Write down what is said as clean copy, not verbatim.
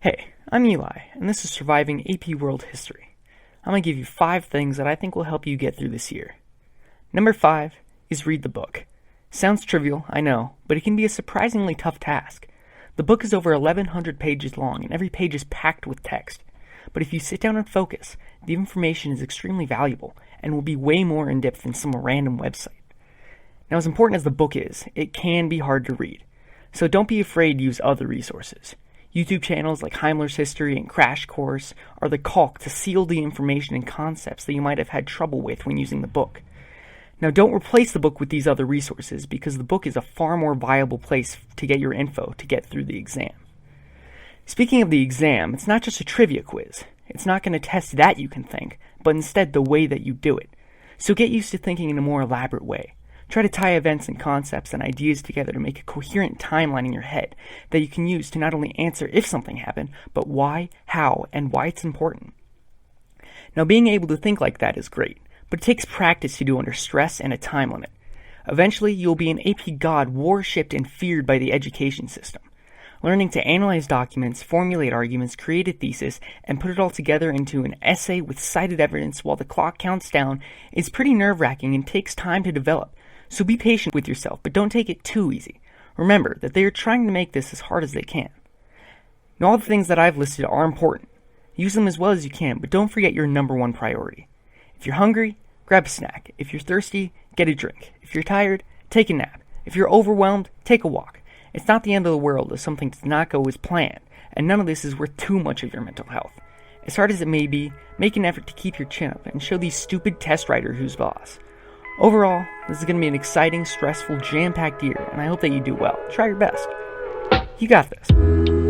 Hey, I'm Eli, and this is Surviving AP World History. I'm going to give you 5 things that I think will help you get through this year. Number 5 is read the book. Sounds trivial, I know, but it can be a surprisingly tough task. The book is over 1,100 pages long, and every page is packed with text. But if you sit down and focus, the information is extremely valuable and will be way more in-depth than some random website. Now, as important as the book is, it can be hard to read. So don't be afraid to use other resources. YouTube channels like Heimler's History and Crash Course are the caulk to seal the information and concepts that you might have had trouble with when using the book. Now, don't replace the book with these other resources because the book is a far more viable place to get your info to get through the exam. Speaking of the exam, it's not just a trivia quiz. It's not going to test that you can think, but instead the way that you do it. So get used to thinking in a more elaborate way. Try to tie events and concepts and ideas together to make a coherent timeline in your head that you can use to not only answer if something happened, but why, how, and why it's important. Now, being able to think like that is great, but it takes practice to do under stress and a time limit. Eventually, you'll be an AP god worshipped and feared by the education system. Learning to analyze documents, formulate arguments, create a thesis, and put it all together into an essay with cited evidence while the clock counts down is pretty nerve-wracking and takes time to develop. So be patient with yourself, but don't take it too easy. Remember that they are trying to make this as hard as they can. Now, all the things that I've listed are important. Use them as well as you can, but don't forget your number one priority. If you're hungry, grab a snack. If you're thirsty, get a drink. If you're tired, take a nap. If you're overwhelmed, take a walk. It's not the end of the world if something does not go as planned, and none of this is worth too much of your mental health. As hard as it may be, make an effort to keep your chin up and show these stupid test writers who's boss. Overall, this is going to be an exciting, stressful, jam-packed year, and I hope that you do well. Try your best. You got this.